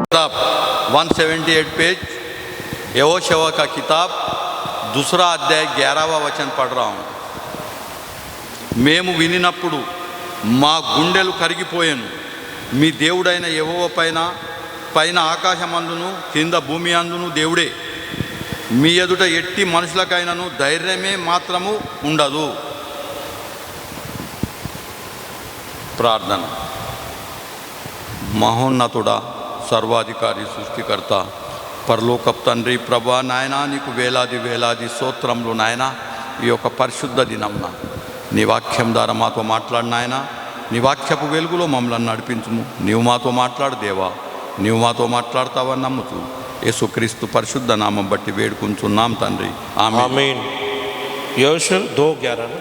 किताब 178 पेज यहोशुआ का किताब दूसरा अध्याय 11वां वचन पढ़ रहा हूँ. మేము వినినప్పుడు మా గుండెలు కరిగిపోయాను. మీ దేవుడైన యెహోవా పైన ఆకాశమందును కింద భూమి అందును దేవుడే. మీ ఎదుట ఎట్టి మనుషులకైనను ధైర్యమే మాత్రము ఉండదు. ప్రార్థన. మహోన్నతుడా, సర్వాధికారి, సృష్టికర్త, పరలోకపు తండ్రి, ప్రభా నాయనా, నీకు వేలాది వేలాది స్తోత్రములు నాయనా. ఈ యొక్క పరిశుద్ధ దినంన నీ వాక్యం ద్వారా మాతో మాట్లాడు నాయనా. నీ వాక్యపు వెలుగులో మమ్మల్ని నడిపించుము. నీవు మాతో మాట్లాడు దేవా, నీవు మాతో మాట్లాడతావని నమ్ముతూ యేసుక్రీస్తు పరిశుద్ధ నామం బట్టి వేడుకుంటున్నాం తండ్రి, ఆమేన్. यहोशू 2:11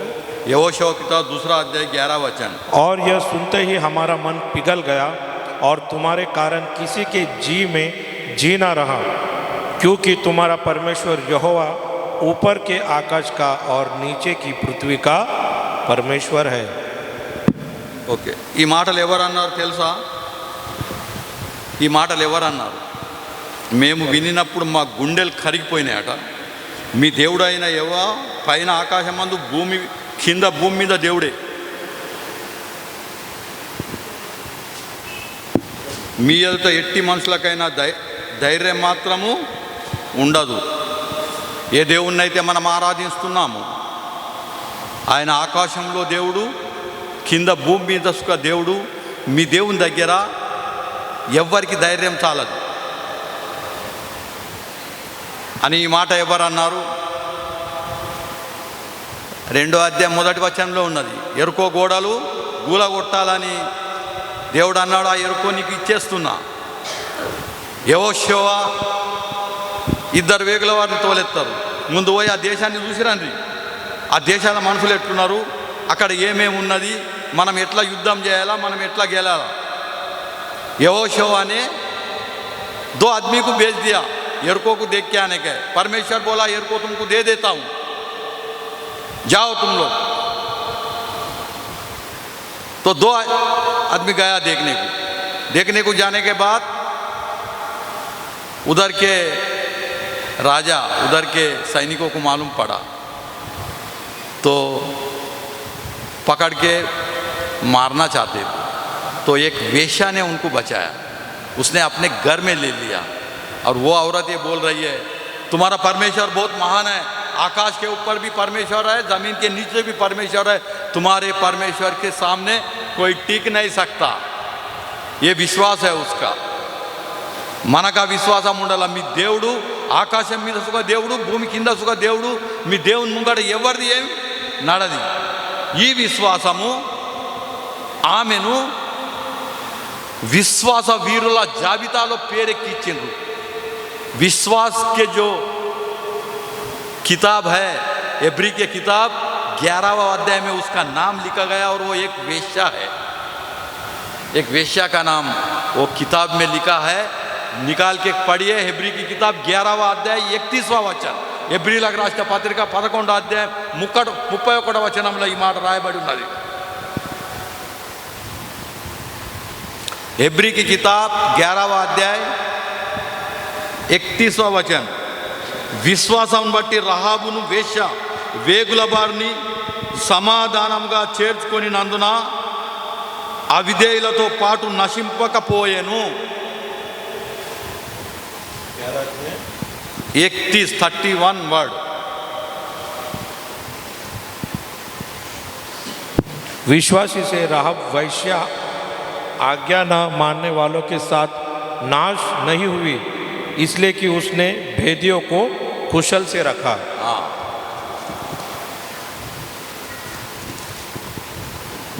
यहोशुआ किताब दूसरा अध्याय 11 वचन. और यह सुनते ही हमारा मन पिघल गया और तुम्हारे कारण किसी के जी में जी ना रहा, क्योंकि तुम्हारा परमेश्वर यहोवा ऊपर के आकाश का और नीचे की पृथ्वी का परमेश्वर है. ఓకే, ఈ మాటలు ఎవరన్నారు తెలుసా? ఈ మాటలు ఎవరన్నారు? మేము వినినప్పుడు మా గుండెలు కరిగిపోయినాయట. మీ దేవుడు అయిన యెహోవా పైన ఆకాశమందు భూమి కింద భూమి మీద దేవుడే. మీ ఎదుట ఎట్టి మనుషులకైనా ధైర్యం మాత్రము ఉండదు. ఏ దేవుణ్ణైతే మనం ఆరాధిస్తున్నాము ఆయన ఆకాశంలో దేవుడు, కింద భూమి మీద సుఖ దేవుడు. మీ దేవుని దగ్గర ఎవ్వరికి ధైర్యం చాలదు అని ఈ మాట ఎవరన్నారు? 2వ అధ్యాయం 1వ వచనంలో ఉన్నది. ఎరుకో గోడలు గూలగొట్టాలని దేవుడు అన్నాడు. ఆ ఎరుకో నీకు ఇచ్చేస్తున్నా. యెహోషువ 2 వేగుల వారిని తోలెత్తారు. ముందు పోయి ఆ దేశాన్ని చూసిరండి. ఆ దేశాల మనుషులు ఎట్లున్నారు, అక్కడ ఏమేమి ఉన్నది, మనం ఎట్లా యుద్ధం చేయాలా, మనం ఎట్లా గెలాలా. यहोशुआ ने 2 आदमी को भेज दिया यरीको को देख के आने के. परमेश्वर बोला यरीको तुमको दे देता हूँ, जाओ तुम लोग. तो 2 आदमी गया देखने को जाने के बाद उधर के राजा, उधर के सैनिकों को मालूम पड़ा, तो पकड़ के मारना चाहते थे. तो एक वेश्या ने उनको बचाया, उसने अपने घर में ले लिया. और वो औरत ये बोल रही है तुम्हारा परमेश्वर बहुत महान है, आकाश के ऊपर भी परमेश्वर है, ज़मीन के नीचे भी परमेश्वर है, तुम्हारे परमेश्वर के सामने कोई टिक नहीं सकता. ये विश्वास है उसका. మనకు విశ్వాసం ఉండాలి. మీ దేవుడు ఆకాశం మీద సుఖ దేవుడు, భూమి కింద సుఖ దేవుడు. మీ దేవుని ముంగట ఎవరిది ఏం నడది. ఈ విశ్వాసము ఆమెను विश्वास वीरुला जाबितालो पेरेक्किंचिंड्रु. विश्वास के जो किताब है, इब्री के किताब 11वां अध्याय में उसका नाम लिखा गया और वो एक वेश्या है. एक वेश्या का नाम वो किताब में लिखा है. निकाल के पढ़िए इब्री की किताब 11वां अध्याय 31वां वचन. इब्रीలకు రాసిన పత్రిక 11వ అధ్యాయం 31వ వచనంలో ఈ మాట రాయబడి ఉన్నది. इब्री की किताब 11वां अध्याय 31वां वचन. విశ్వాసం బట్టి రహాబును వేశ్య వేగుల బారిని సమాధానంగా చేర్చుకొనినందున అవిధేయులతో పాటు నశింపకపోయెను. 31 वर्ड. विश्वासी से राहब वैश्या आज्ञा न मानने वालों के साथ नाश नहीं हुई, इसलिए कि उसने भेदियों को कुशल से रखा.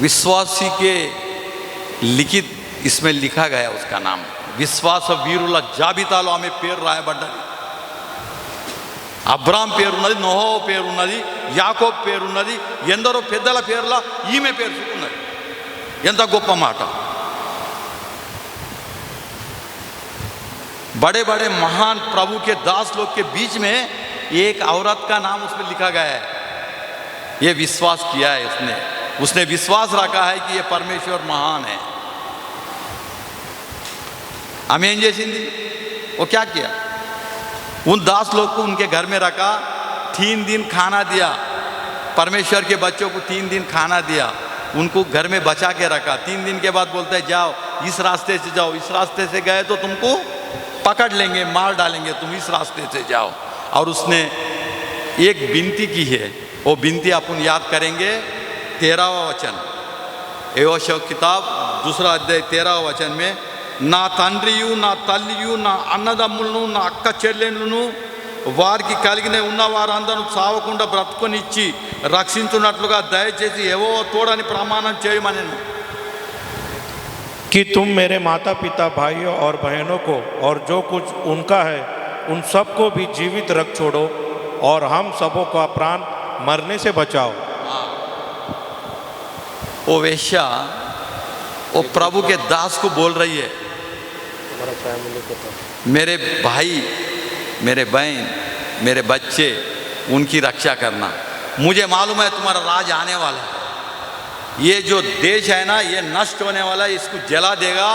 विश्वासी के लिखित इसमें लिखा गया उसका नाम. विश्वास वीरुला जाबितालो आమె పేరు రాయబడ్డది. అబ్రామ్ పేరున్నది, నోహో పేరున్నది, యాకోబ్ పేరున్నది, ఎందరో పెద్దల పేర్ల ఈమె పేరు ఉన్నది. ఎంత గొప్ప మాట. बड़े बड़े महान प्रभु के दास लोग के बीच में एक औरत का नाम उसमें लिखा गया है. ये विश्वास किया है उसने. उसने विश्वास रखा है कि ये परमेश्वर महान है। हमें ఏం చేసింది? वो क्या किया? उन 10 लोग को उनके घर में रखा, 3 दिन खाना दिया, परमेश्वर के बच्चों को 3 दिन खाना दिया, उनको घर में बचा के रखा। 3 दिन के बाद बोलता है जाओ इस रास्ते से जाओ, इस रास्ते से गए तो तुमको पकड़ लेंगे, मार डालेंगे, तुम इस रास्ते से जाओ। और उसने एक विनती की है, वो विनती अपन याद करेंगे। 13वां वचन, यहोशू किताब 2 अध्याय 13वां वचन में, నా తండ్రియు నా తల్లియు నా అన్నదమ్ములను నా అక్క చెల్లెళ్ళను వారికి కలిగిన ఉన్న వారందరూ సావకుండా బ్రతుకొనిచ్చి రక్షించున్నట్లుగా దయచేసి యెహోవా తోడని ప్రమాణం చేయమని। कि तुम मेरे माता पिता भाइयों और बहनों को और जो कुछ उनका है उन सबको भी जीवित रख छोड़ो और हम सबों का प्राण मरने से बचाओ। वो वेश्या वो प्रभु के दास को बोल रही है, मेरे भाई, मेरे बहन, मेरे बच्चे, उनकी रक्षा करना। मुझे मालूम है तुम्हारा राज आने वाला है, ये जो देश है ना ये नष्ट होने वाला है, इसको जला देगा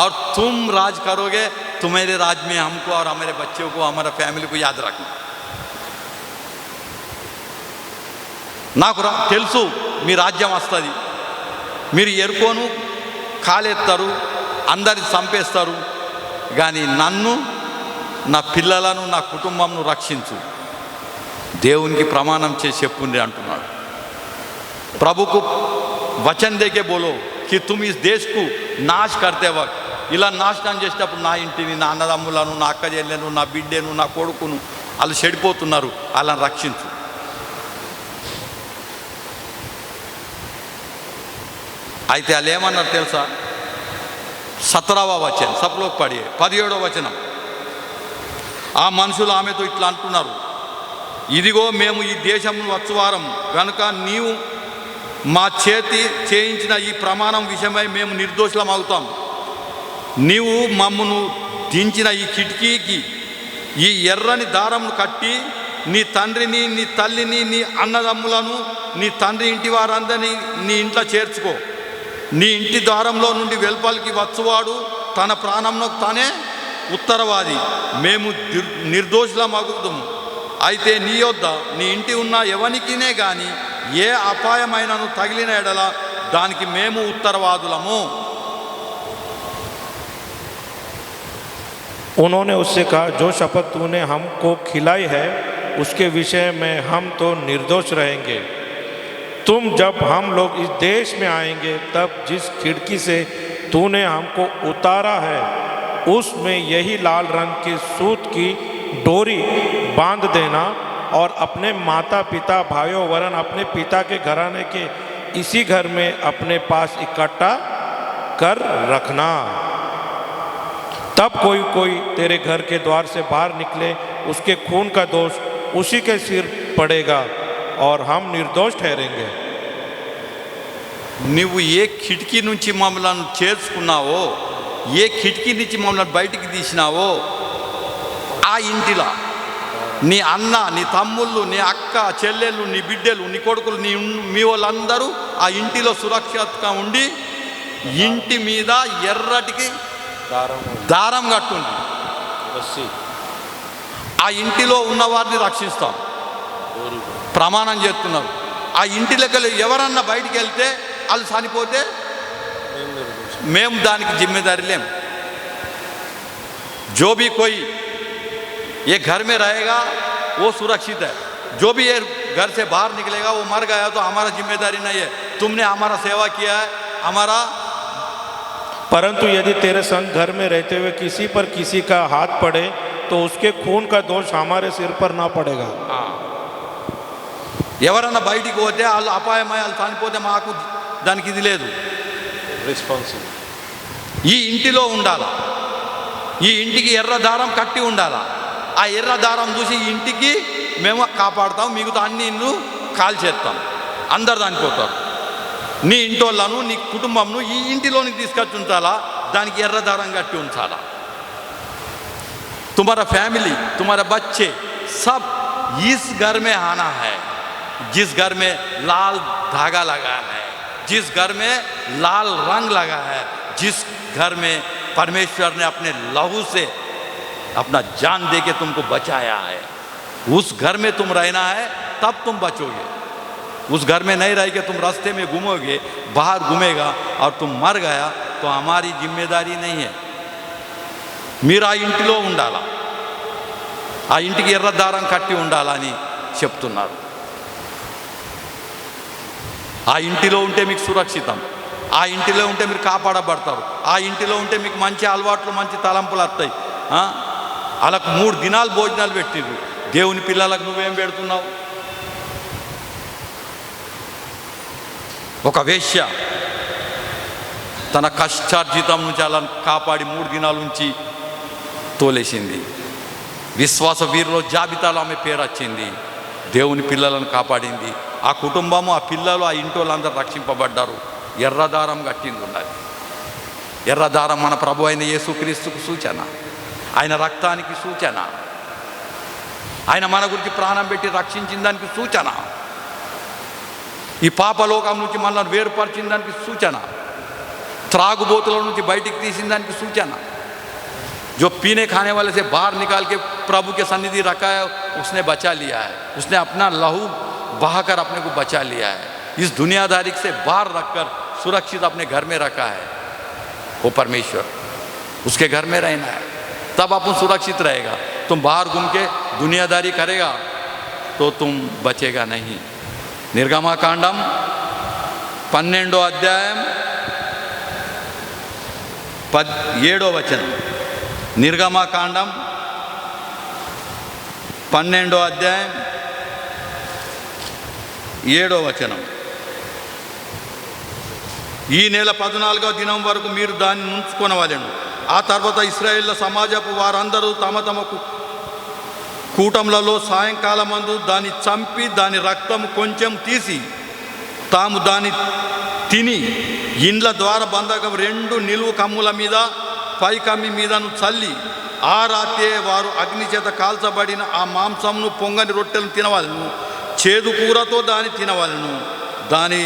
और तुम राज करोगे। तुम्हारे राज में हमको और हमारे बच्चों को, हमारा फैमिली को याद रखना। నాకు తెలుసు మీ రాజ్యం వస్తుంది, మీరు ఎరుకోను కాలెత్తారు, అందరిని చంపేస్తారు, కానీ నన్ను, నా పిల్లలను, నా కుటుంబంను రక్షించు, దేవునికి ప్రమాణం చేసి చెప్పుండి అంటున్నాడు। प्रभु को वचन देके बोलो कि तुम इस देश को नाश करते वक्त, ఇలా నాశనం చేసేటప్పుడు నా ఇంటిని, నా అన్నదమ్ములను, నా అక్క చెల్లెలను, నా బిడ్డను, నా కొడుకును, వాళ్ళు చెడిపోతున్నారు, వాళ్ళని రక్షించు। అయితే వాళ్ళు ఏమన్నారు తెలుసా? 17వ వచనం, सब लोग पढ़िए, 17వ వచనం। ఆ మనుషులు ఆమెతో ఇట్లా అంటున్నారు, ఇదిగో మేము ఈ దేశం వచ్చువారం కనుక నీవు మా చేతి చేయించిన ఈ ప్రమాణం విషయమై మేము నిర్దోషులం అవుతాం। నీవు మమ్మను దించిన ఈ కిటికీకి ఈ ఎర్రని దారంను కట్టి నీ తండ్రిని, నీ తల్లిని, నీ అన్నదమ్ములను, నీ తండ్రి ఇంటి వారందరినీ నీ ఇంట్లో చేర్చుకో। నీ ఇంటి ద్వారంలో నుండి వెలుపలికి వచ్చువాడు తన ప్రాణంలో తానే ఉత్తరవాది, మేము నిర్దోషులమగుదుము। అయితే నీ యొద్ద నీ ఇంటి ఉన్న ఎవనికినే కానీ ఏ అపాయమైనను తగిలిన ఎడల దానికి మేము ఉత్తరవాదులము। उन्होंने उससे कहा, जो शपथ तूने हमको खिलाई है उसके विषय में हम तो निर्दोष रहेंगे। तुम जब हम लोग इस देश में आएंगे तब जिस खिड़की से तूने हमको उतारा है उसमें यही लाल रंग की सूत की डोरी बांध देना और अपने माता पिता भाइयों वरन अपने पिता के घराने के इसी घर में अपने पास इकट्ठा कर रखना। तब कोई कोई तेरे घर के द्वार से बाहर निकले उसके खून का दोष उसी के सिर पड़ेगा और हम निर्दोष ठहरेंगे। నువ్వు ఏ కిటికీ నుంచి మమ్మల్ని చేర్చుకున్నావో, ఏ కిటికీ నుంచి మమ్మల్ని బయటికి తీసినావో ఆ ఇంటిలో నీ అన్న, నీ తమ్ముళ్ళు, నీ అక్క చెల్లెళ్ళు, నీ బిడ్డలు, నీ కొడుకులు, మీ వాళ్ళందరూ ఆ ఇంటిలో సురక్షితంగా ఉండి ఇంటి మీద ఎర్రటికి దారం కట్టుండి ఆ ఇంటిలో ఉన్న వారిని రక్షిస్తాం ప్రమాణం చేస్తున్నారు। ఆ ఇంటిలోకి ఎవరన్నా బయటికి వెళ్తే వాళ్ళు చనిపోతే మేము దానికి जिम्मेदारी लें। जो भी कोई ये घर में रहेगा वो सुरक्षित है, जो भी ये घर से बाहर निकलेगा वो मर गया तो हमारा जिम्मेदारी नहीं है, तुमने हमारा सेवा किया है, हमारा। परंतु यदि तेरे संग घर में रहते हुए किसी पर किसी का हाथ पड़े तो उसके खून का दोष हमारे सिर पर ना पड़ेगा। ఎవరన్నా బయటికి పోతే వాళ్ళు అపాయమై వాళ్ళు చనిపోతే మాకు దానికి ఇది లేదు, రెస్పాన్సిబుల్। ఈ ఇంటిలో ఉండాలా, ఈ ఇంటికి ఎర్ర దారం కట్టి ఉండాలా, ఆ ఎర్ర దారం చూసి ఈ ఇంటికి మేము కాపాడుతాం, మిగతా అన్ని ఇల్లు కాల్చేస్తాం, అందరు చనిపోతారు। నీ ఇంటోళ్ళను, నీ కుటుంబంను ఈ ఇంటిలోనికి తీసుకొచ్చి ఉంచాలా, దానికి ఎర్ర దారం కట్టి ఉంచాలా। तुम्हारा फैमिली, तुम्हारा बच्चे सब इस घर में आना है जिस घर में लाल धागा लगा है। जिस घर में लाल रंग लगा है, जिस घर में परमेश्वर ने अपने लहू से अपना जान दे के तुमको बचाया है, उस घर में तुम रहना है, तब तुम बचोगे। उस घर में नहीं रह के तुम रास्ते में घूमोगे, बाहर घूमेगा और तुम मर गया तो हमारी जिम्मेदारी नहीं है। మీరు ఆ ఇంటిలో ఉండాలా, ఆ ఇంటికి ఎర్ర దారం కట్టి ఉండాలని చెప్తున్నారు. ఆ ఇంటిలో ఉంటే మీకు సురక్షితం, ఆ ఇంటిలో ఉంటే మీరు కాపాడబడతారు, ఆ ఇంటిలో ఉంటే మీకు మంచి అలవాట్లు మంచి తలంపులు వస్తాయి. వాళ్ళకు 3 దినాలు భోజనాలు పెట్టిర్రు, దేవుని పిల్లలకు నువ్వేం పెడుతున్నావు? ఒక వేశ్య తన కష్టార్జితం నుంచి అలా కాపాడి 3 దినాల నుంచి తోలేసింది. విశ్వాస వీరుల జాబితాలో ఆమె పేరు వచ్చింది. దేవుని పిల్లలను కాపాడింది. ఆ కుటుంబము, ఆ పిల్లలు, ఆ ఇంటి వాళ్ళందరూ రక్షింపబడ్డారు. ఎర్రదారం కట్టింది ఉన్నది. ఎర్రదారం మన ప్రభు అయిన యేసుక్రీస్తుకు సూచన, ఆయన రక్తానికి సూచన, ఆయన మన గురించి ప్రాణం పెట్టి రక్షించిన దానికి సూచన, ఈ పాపలోకం నుంచి మనల్ని వేరుపరిచిన దానికి సూచన, త్రాగుబోతుల నుంచి బయటికి తీసిన దానికి సూచన. जो पीने खाने वाले से बाहर निकाल के प्रभु के सन्निधि रखा है, उसने बचा लिया है, उसने अपना लहू बहाकर अपने को बचा लिया है। इस दुनियादारी से बाहर रखकर सुरक्षित अपने घर में रखा है वो परमेश्वर। उसके घर में रहना है, तब अपन सुरक्षित रहेगा। तुम बाहर घूम के दुनियादारी करेगा तो तुम बचेगा नहीं। निर्गमाकांडम 12వ అధ్యాయం 17వ వచనం. నిర్గమాకాండం 12వ అధ్యాయం 7వ వచనం. ఈ నెల 14వ దినం వరకు మీరు దాన్ని ఉంచుకొనవలెను. ఆ తర్వాత ఇశ్రాయేళ్ల సమాజపు వారందరూ తమ తమ కూటములలో సాయంకాలమందు దాన్ని చంపి దాని రక్తము కొంచెం తీసి తాము దాన్ని తిని ఇండ్ల ద్వార బంధకం 2 నిలువు కమ్ముల మీద పై కమ్మి మీదను చల్లి ఆ రాత్రే వారు అగ్ని చేత కాల్చబడిన ఆ మాంసంను పొంగని రొట్టెలను తినవలను. చేదు కూరతో దాన్ని తినవలను. దాని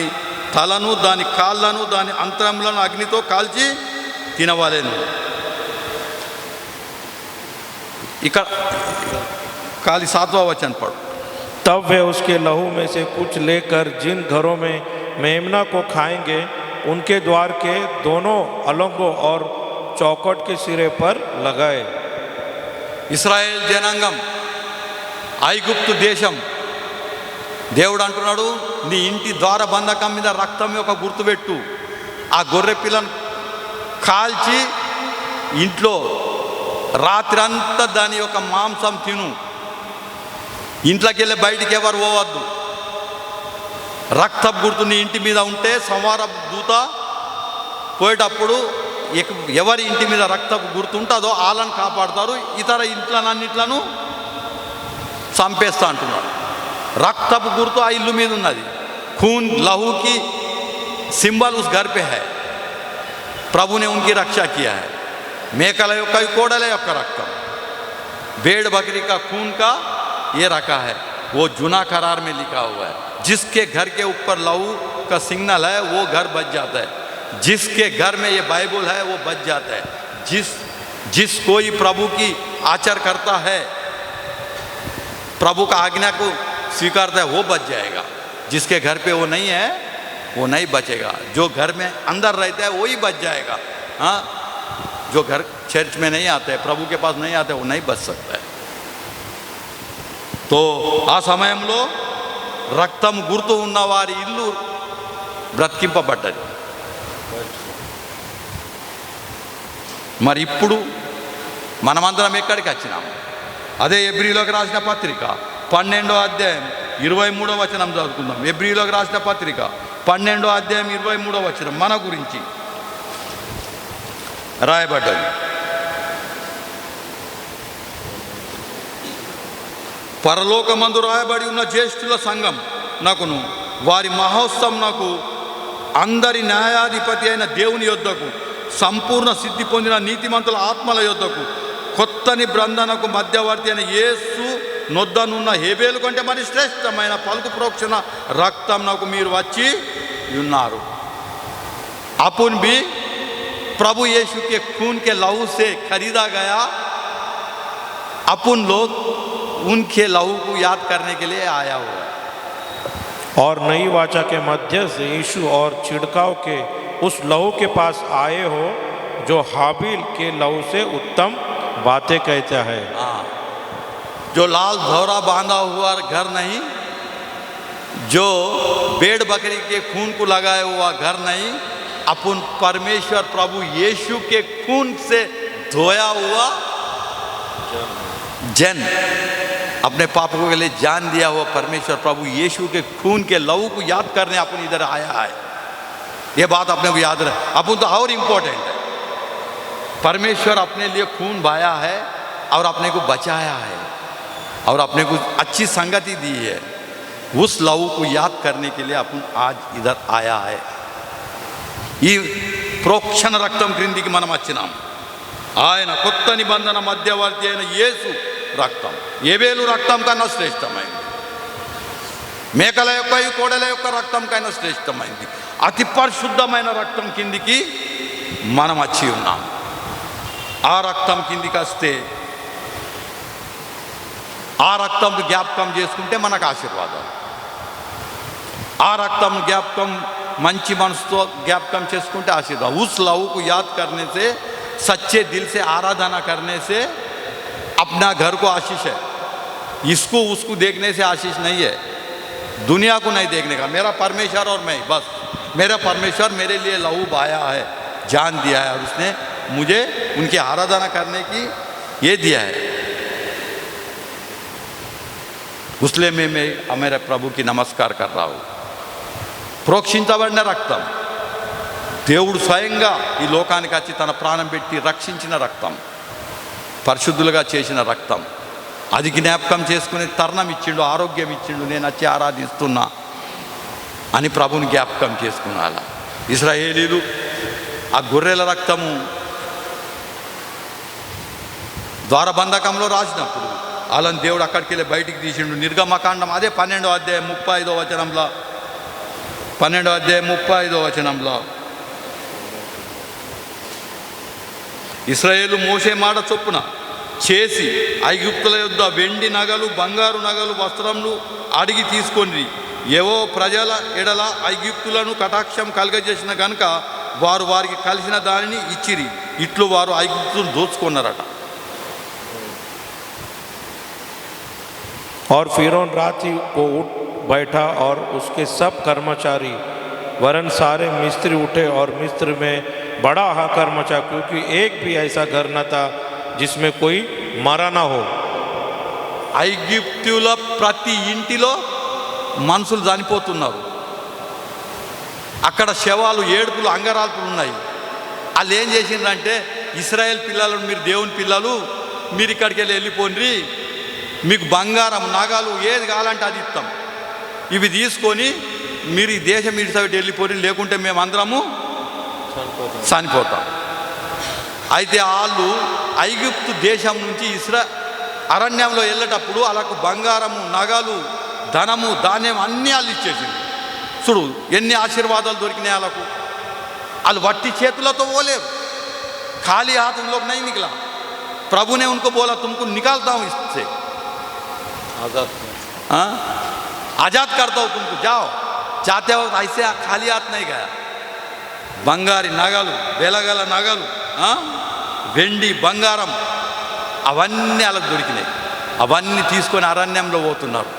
తలను, దాని కాళ్ళను, దాని అంతరములను అగ్నితో కాల్చి తినవలెను. ఇక్కడ खाली 7वां वचन पढ़ो. तब वे उसके लहू में से कुछ लेकर जिन घरों में मेमना को खाएंगे उनके द्वार के दोनों अलंगों और चौखट के सिरे पर लगाए. ఇశ్రాయేల్ జనాంగం, ఐగుప్తు దేశం, దేవుడు అంటున్నాడు, నీ ఇంటి ద్వార బంధకం మీద రక్తం యొక్క గుర్తుపెట్టు. ఆ గొర్రె పిల్లను కాల్చి ఇంట్లో రాత్రంతా దాని యొక్క మాంసం తిను. ఇంట్లోకి వెళ్ళి బయటికి ఎవరు పోవద్దు. రక్తపు గుర్తు నీ ఇంటి మీద ఉంటే సంవార దూత పోయేటప్పుడు ఎవరి ఇంటి మీద రక్తపు గుర్తు ఉంటుందో వాళ్ళని కాపాడుతారు, ఇతర ఇంట్లనన్నిట్లను చంపేస్తా అంటున్నాడు. రక్తపు గుర్తు ఆ ఇల్లు మీద ఉన్నది. खून लहू की सिंबल उस घर पे है. प्रभु ने उनकी रक्षा किया है. మేకల యొక్క కోడల యొక్క రక్తం, भेड़ बकरी का खून का ये रखा है. वो जुना करार में लिखा हुआ है. जिसके घर के ऊपर लहू का सिग्नल है वो घर बच जाता है. जिसके घर में ये बाइबल है वो बच जाता है. जिस कोई प्रभु की आचर करता है, प्रभु का आज्ञा को स्वीकारता है, वो बच जाएगा. जिसके घर पे वो नहीं है वो नहीं बचेगा. जो घर में अंदर रहता है वही बच जाएगा. हाँ, जो घर चर्च में नहीं आते, प्रभु के पास नहीं आते, वो नहीं बच सकता है. तो ఆ సమయంలో రక్తం గుర్తు ఉన్న వారి ఇల్లు బ్రతికింపబడ్డది. మరి ఇప్పుడు మనమందరం ఎక్కడికి వచ్చినాము? అదే ఎబ్రీలోకి రాసిన పత్రిక 12వ అధ్యాయం 23వ వచనం చదువుకుందాం. ఎబ్రీలోకి రాసిన పత్రిక 12వ అధ్యాయం 23వ వచనం మన గురించి రాయబడ్డది. పరలోకమందు రాయబడి ఉన్న జ్యేష్ఠుల సంఘం నాకును వారి మహోత్సవం నాకు అందరి న్యాయాధిపతి అయిన దేవుని యొద్దకు సంపూర్ణ సిద్ధి పొందిన నీతిమంతుల ఆత్మల యొద్దకు కొత్త నిబంధనకు మధ్యవర్తి అయిన యేసు నొద్దనున్న హేబేలు కంటే మరి శ్రేష్టమైన పలుకు ప్రోక్షణ రక్తం నాకు మీరు వచ్చి ఉన్నారు. अपन भी प्रभु यीशु के खून के लहू से खरीदा गया, अपन लोग उनके लहू को याद करने के लिए आया हुआ है। और नई वाचा के मध्य से यीशु और छिड़काव के उस लहू के पास आए हो जो हाबिल के लहू से उत्तम बातें कहता है। हाँ, जो लाल धौरा बांधा हुआ घर नहीं, जो भेड़ बकरी के खून को लगाया हुआ घर नहीं, अपन परमेश्वर प्रभु यीशु के खून से धोया हुआ जन, अपने पापों के लिए जान दिया हुआ परमेश्वर प्रभु यीशु के खून के लहू को याद करने अपन इधर आया है। ये बात अपने को याद रहे। अपन तो और इम्पोर्टेंट है, परमेश्वर अपने लिए खून बहाया है और अपने को बचाया है और अपने को अच्छी संगति दी है। उस लहू को याद करने के लिए अपन आज इधर आया है। ఈ ప్రోక్షణ రక్తం క్రిందికి మనం వచ్చినాం. ఆయన కొత్త నిబంధన మధ్యవర్తి అయిన యేసు రక్తం ఏబేలు రక్తం కన్నా శ్రేష్టమైంది, మేకల యొక్క కోడెల యొక్క రక్తం కన్నా శ్రేష్టమైంది. అతి పరిశుద్ధమైన రక్తం కిందికి మనం వచ్చి ఉన్నాం. ఆ రక్తం కిందికి వస్తే ఆ రక్తం జ్ఞాపకం చేసుకుంటే మనకు ఆశీర్వాదం. ఆ రక్తం జ్ఞాపకం మంచి మనసుతో జ్ఞాపకం చేసుకుంటే आशीर्वाद। उस लहू को याद करने से, सच्चे दिल से आराधना करने से अपना घर को आशीष है। इसको उसको देखने से आशीष नहीं है, दुनिया को नहीं देखने का। मेरा परमेश्वर और मैं, बस मेरा परमेश्वर मेरे लिए लहू बहाया है, जान दिया है और उसने मुझे उनकी आराधना करने की ये दिया है। उसलिए मैं मेरे प्रभु की नमस्कार कर रहा हूँ। ప్రోక్షించబడిన రక్తం, దేవుడు స్వయంగా ఈ లోకానికి వచ్చి తన ప్రాణం పెట్టి రక్షించిన రక్తం, పరిశుద్ధులుగా చేసిన రక్తం, అది జ్ఞాపకం చేసుకునే తరుణం ఇచ్చిండు, ఆరోగ్యం ఇచ్చిండు, నేను వచ్చి ఆరాధిస్తున్నా అని ప్రభుని జ్ఞాపకం చేసుకున్నాల. ఇశ్రాయేలీలు ఆ గొర్రెల రక్తము ద్వారబంధకంలో రాసినప్పుడు వాళ్ళని దేవుడు అక్కడికి వెళ్ళి బయటికి తీసిండు. నిర్గమకాండం అదే 12వ అధ్యాయం 35వ వచనంలో, 12వ అధ్యాయం 35వ వచనంలో ఇశ్రాయేలు మోషే మాట చొప్పున చేసి ఐగుప్తుల యొద్ద వెండి నగలు, బంగారు నగలు, వస్త్రములు అడిగి తీసుకొని ఏవో ప్రజల ఎడల ఐగుప్తులను కటాక్షం కలగజేసిన గనుక వారు వారికి కలిసిన దానిని ఇచ్చిరి. ఇట్లు వారు ఐగుప్తులను దోచుకున్నారట. और फिरौन रात ही को उठ बैठा और उसके सब कर्मचारी वरन सारे मिस्त्री उठे और मिस्र में बड़ा हाहाकार मचा, क्योंकि एक भी ऐसा घर न था जिसमें कोई मरा ना हो। ఐగుప్తుల ప్రతి ఇంటిలో మనుషులు చనిపోతున్నారు. అక్కడ శవాలు, ఏడుపులు, అంగరాల్పులు ఉన్నాయి. వాళ్ళు ఏం చేసిండ్రంటే, ఇశ్రాయేల్ పిల్లలను, మీరు దేవుని పిల్లలు, మీరు ఇక్కడికి వెళ్ళిపోండి, మీకు బంగారం, నగలు ఏది కావాలంటే అది ఇస్తాం, ఇవి తీసుకొని మీరు ఈ దేశం ఇడిసబెట్టి వెళ్ళిపోయి, లేకుంటే మేము అందరము చనిపోతాం. అయితే వాళ్ళు ఐగుప్తు దేశం నుంచి అరణ్యంలో వెళ్ళేటప్పుడు వాళ్ళకు బంగారము, నగలు, ధనము, ధాన్యం అన్నీ వాళ్ళు ఇచ్చేసింది. చూడు ఎన్ని ఆశీర్వాదాలు దొరికినాయి వాళ్ళకు. వాళ్ళు వట్టి చేతులతో పోలేరు, ఖాళీ हाथ उन लोग नहीं निकला। प्रभु ने उनको बोला तुमको निकालता हूँ इससे, आज़ाद करता हूँ तुमको, जाओ। जाते वक्त ऐसे खाली हाथ नहीं गया। బంగారి నగలు, వెలగల నగలు, వెండి, బంగారం అవన్నీ వాళ్ళకు దొరికినాయి. అవన్నీ తీసుకొని అరణ్యంలో పోతున్నారు.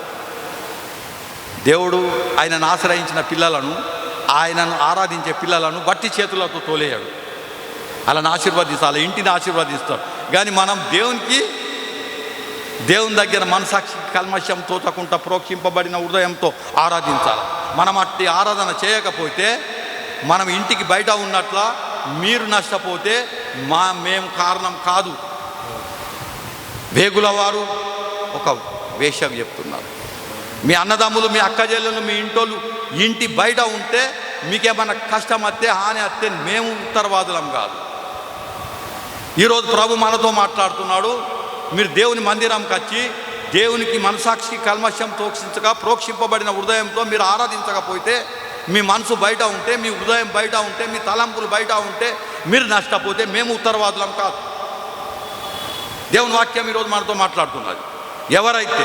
దేవుడు ఆయనను ఆశ్రయించిన పిల్లలను, ఆయనను ఆరాధించే పిల్లలను బట్టి చేతులతో తోలేయాడు. వాళ్ళని ఆశీర్వదిస్తాడు, ఇంటిని ఆశీర్వదిస్తాడు. కానీ మనం దేవుని దగ్గర మనసాక్షి కల్మషం తోచకుండా ప్రోక్షింపబడిన హృదయంతో ఆరాధించాలి. మనం అట్టి ఆరాధన చేయకపోతే మనం ఇంటికి బయట ఉన్నట్ల మీరు నష్టపోతే మేము కారణం కాదు. వేగుల వారు ఒక వేశ్య చెప్తున్నారు, మీ అన్నదమ్ములు, మీ అక్క చెల్లెలు, మీ ఇంటోళ్ళు ఇంటి బయట ఉంటే మీకేమన్నా కష్టం వస్తే, హాని వస్తే మేము ఉత్తరవాదులం కాదు. ఈరోజు ప్రభు మనతో మాట్లాడుతున్నాడు. మీరు దేవుని మందిరంకి వచ్చి దేవునికి మనసాక్షి కల్మషం తోక్షించక ప్రోక్షింపబడిన హృదయంతో మీరు ఆరాధించకపోతే మీ మనసు బయట ఉంటే, మీ హృదయం బయట ఉంటే, మీ తలంపులు బయట ఉంటే మీరు నష్టపోతే మేము ఉత్తరవాదులం కాదు. దేవుని వాక్యం ఈరోజు మనతో మాట్లాడుతున్నది. ఎవరైతే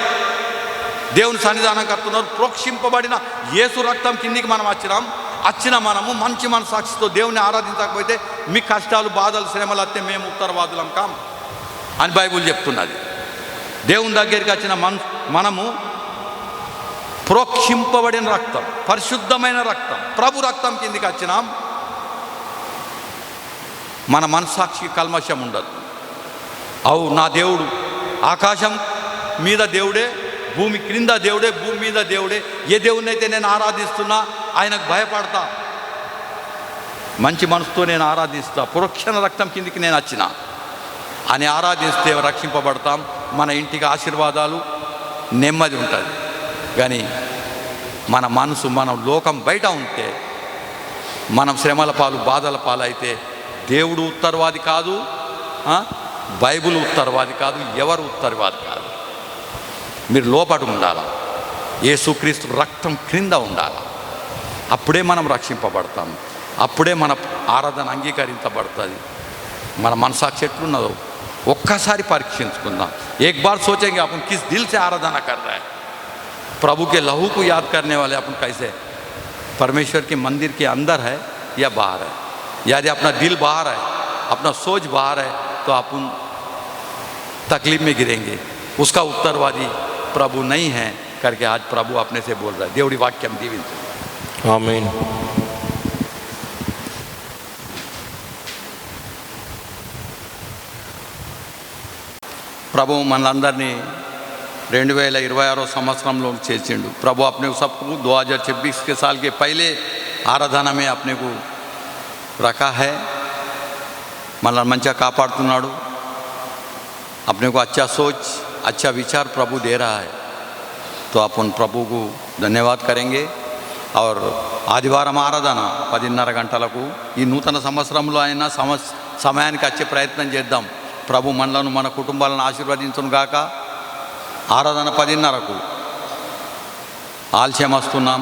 దేవుని సన్నిధానం కడుతున్నారు, ప్రోక్షింపబడిన యేసు రక్తం కిందికి మనం వచ్చిన మనము మంచి మనసాక్షితో దేవుని ఆరాధించకపోతే మీ కష్టాలు, బాధలు, శ్రమలు వస్తే మేము ఉత్తరవాదులం కాం అని బైబిల్ చెప్తున్నది. దేవుని దగ్గరికి వచ్చిన మనము ప్రోక్షింపబడిన రక్తం, పరిశుద్ధమైన రక్తం, ప్రభు రక్తం కిందికి వచ్చినాం. మన మనసాక్షికి కల్మషం ఉండదు. నా దేవుడు ఆకాశం మీద దేవుడే, భూమి క్రింద దేవుడే, భూమి మీద దేవుడే. ఏ దేవుడిని అయితే నేను ఆరాధిస్తున్నా ఆయనకు భయపడతా, మంచి మనసుతో నేను ఆరాధిస్తా, పురోక్షణ రక్తం కిందికి నేను వచ్చిన అని ఆరాధిస్తే రక్షింపబడతాం. మన ఇంటికి ఆశీర్వాదాలు, నెమ్మది ఉంటుంది. కానీ మన మనసు, మన లోకం బయట ఉంటే, మనం శ్రమల పాలు, బాధల పాలు అయితే దేవుడు ఉత్తరవాది కాదు, బైబిల్ ఉత్తరవాది కాదు, ఎవరు ఉత్తరవాది కాదు. మీరు లోపట ఉండాలి, యేసుక్రీస్తు రక్తం క్రింద ఉండాలి. అప్పుడే మనం రక్షింపబడతాం, అప్పుడే మన ఆరాధన అంగీకరించబడుతుంది. మన మనసాక్షి ఎట్లున్నదో ఒక్కసారి పరీక్షించుకుందాం. एक बार सोचेंगे अपन किस दिल से आराधना कर रहे हैं, प्रभु के लहू को याद करने वाले अपन कैसे परमेश्वर के मंदिर के अंदर है या बाहर है. यदि अपना दिल बाहर है, अपना सोच बाहर है, तो अपन तकलीफ में गिरेंगे. उसका उत्तरवादी प्रभु नहीं है करके आज प्रभु अपने से बोल रहा है. देवड़ी वाक्यम दीविंचु. आमीन. प्रभु మనందరినీ 2026 సంవత్సరంలో చేర్చిండు. प्रभु अपने को सबको 2026 के साल के पहले आराधना में अपने को रखा है. మనల్ని మంచిగా కాపాడుతున్నాడు. अपने को अच्छा सोच, अच्छा विचार प्रभु दे रहा है. तो अपन प्रभु को धन्यवाद करेंगे. और ఆదివారం ఆరాధన 10:30 గంటలకు ఈ నూతన సంవత్సరంలో అయినా సమయానికి వచ్చే ప్రయత్నం చేద్దాం. ప్రభు మనలను, మన కుటుంబాలను ఆశీర్వదించును గాక. ఆరాధన 10:30కు. ఆలస్యం వస్తున్నాం,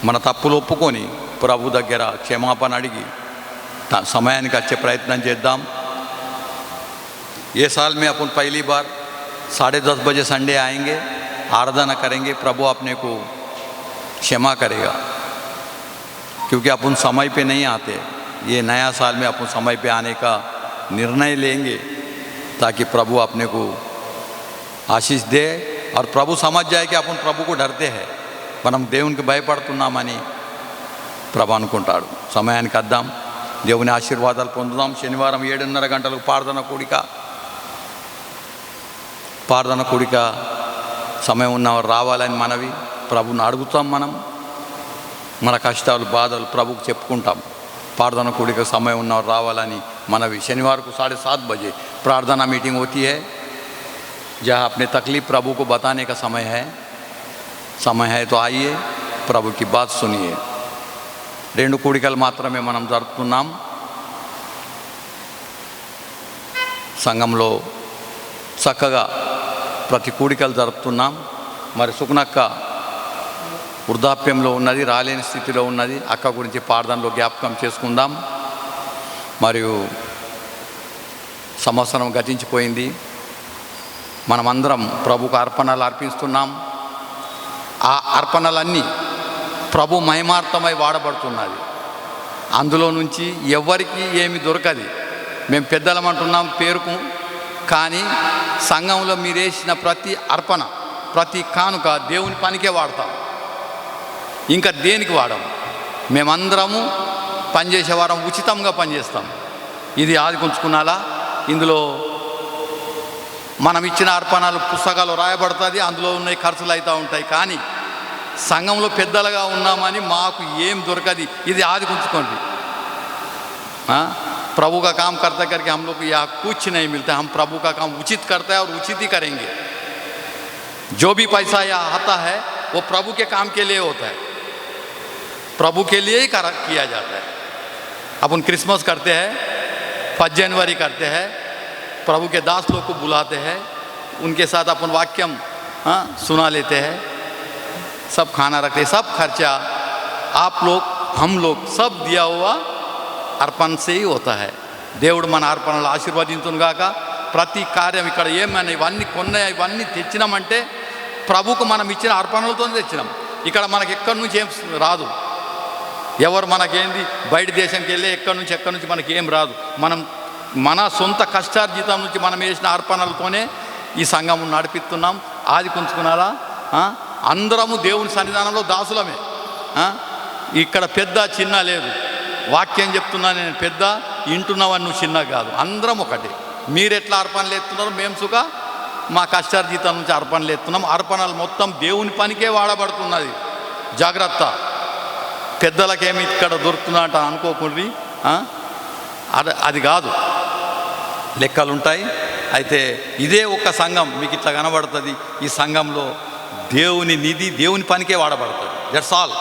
మన తప్పులు ఒప్పుకొని ప్రభు దగ్గర క్షమాపణ అడిగి సమయానికి వచ్చే ప్రయత్నం చేద్దాం. ये साल में अपन पहली बार 10:30 बजे संडे आएंगे, आराधना करेंगे. प्रभु अपने को क्षमा करेगा, क्योंकि अपन समय पे नहीं आते. ये नया साल में अपन समय पे आने का निर्णय लेंगे ताकि प्रभु अपने को आशीष दे और प्रभु समझ जाए कि अपन प्रभु को डरते हैं, మనం దేవునికి భయపడుతున్నామని ప్రభు అనుకుంటాడు. సమయానికి వద్దాం, దేవుని ఆశీర్వాదాలు పొందుదాం. శనివారం 7:30 గంటలకు ప్రార్థన కూడిక సమయం ఉన్నవారు రావాలని మనవి. ప్రభుని అడుగుతాం. మన కష్టాలు, బాధలు ప్రభుకు చెప్పుకుంటాం. प्रार्थना कूड़ी का समय उन्ना और रावालानी मनवी. शनिवार को 7:30 बजे प्रार्थना मीटिंग होती है, जहाँ अपने तकलीफ प्रभु को बताने का समय है. तो आइए, प्रभु की बात सुनिए. 2 కూడికలు మాత్రమే మనం జరుపుతున్నాం. సంఘంలో చక్కగా ప్రతి కూడికలు జరుపుతున్నాం. మరి సుకునక్క వృద్ధాప్యంలో ఉన్నది, రాలేని స్థితిలో ఉన్నది. అక్క గురించి ప్రార్థనలో జ్ఞాపకం చేసుకుందాం. మరియు సంవత్సరం గతించిపోయింది. మనమందరం ప్రభుకు అర్పణలు అర్పిస్తున్నాం. ఆ అర్పణలన్నీ ప్రభు మహిమార్థమై వాడబడుతున్నది. అందులో నుంచి ఎవరికి ఏమి దొరకది. మేము పెద్దలమంటున్నాం పేరుకు, కానీ సంఘంలో మీరు వేసిన ప్రతి అర్పణ, ప్రతి కానుక దేవుని పనికే వాడతాం, ఇంకా దేనికి వాడము. మేమందరము పనిచేసేవారం ఉచితంగా పనిచేస్తాం. ఇది ఆదుకుంచుకున్నాలా. ఇందులో మనం ఇచ్చిన అర్పణలు పుస్తకాలు రాయబడుతుంది, అందులో ఉన్న ఖర్చులు అవుతూ ఉంటాయి. కానీ సంఘంలో పెద్దలుగా ఉన్నామని మాకు ఏం దొరకది. ఇది ఆదుకుంచుకోండి. प्रभु का काम करते करके हम लोग को यहाँ कुछ नहीं मिलता. हम प्रभु का काम उचित करते हैं और उचित ही करेंगे. जो भी पैसा यहाँ आता है वो प्रभु के काम के लिए होता है, प्रभु के लिए ही किया जाता है. अपन क्रिसमस करते हैं, 1 जनवरी करते हैं, प्रभु के दास लोग को बुलाते हैं, उनके साथ अपन वाक्यम सुना लेते हैं, सब खाना रखते हैं. सब खर्चा आप लोग हम लोग सब दिया हुआ अर्पण से ही होता है. దేవుడు మన అర్పణలు ఆశీర్వదించును గాక. ప్రతి కార్యం ఇక్కడ ఏమైనా ఇవన్నీ ఇవన్నీ తెచ్చినామంటే ప్రభుకు మనం ఇచ్చిన అర్పణలతో తెచ్చినాం. ఇక్కడ మనకి ఎక్కడి నుంచి ఏం రాదు. ఎవరు మనకేంది బయట దేశంకి వెళ్ళి ఎక్కడి నుంచి మనకి ఏం రాదు. మనం మన సొంత కష్టార్జితం నుంచి మనం వేసిన అర్పణలతోనే ఈ సంఘం నడిపిస్తున్నాం. ఆది కొంచుకున్నారా, అందరము దేవుని సన్నిధానంలో దాసులమే. ఇక్కడ పెద్ద చిన్న లేదు. వాక్యం చెప్తున్నా నేను పెద్ద, వింటున్నావని నువ్వు చిన్న కాదు, అందరం ఒకటి. మీరు ఎట్లా అర్పణలు ఎత్తున్నారో మేము సుఖ మా కష్టార్జితం నుంచి అర్పణలు ఎత్తున్నాం. అర్పణలు మొత్తం దేవుని పనికే వాడబడుతున్నది. జాగ్రత్త, పెద్దలకేమి ఇక్కడ దొరుకుతుందంట అనుకోకుండా, అది కాదు, లెక్కలు ఉంటాయి. అయితే ఇదే ఒక సంఘం మీకు ఇట్లా కనబడుతుంది. ఈ సంఘంలో దేవుని నిధి దేవుని పనికే వాడబడుతుంది. That's all.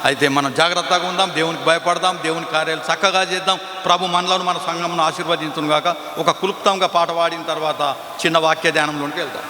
అయితే మనం జాగ్రత్తగా ఉందాం, దేవునికి భయపడదాం, దేవుని కార్యాలు చక్కగా చేద్దాం. ప్రభు మనలను మన సంఘంను ఆశీర్వదించును గాక. ఒక క్లుప్తంగా పాట పాడిన తర్వాత చిన్న వాక్య ధ్యానంలోకి వెళ్దాం.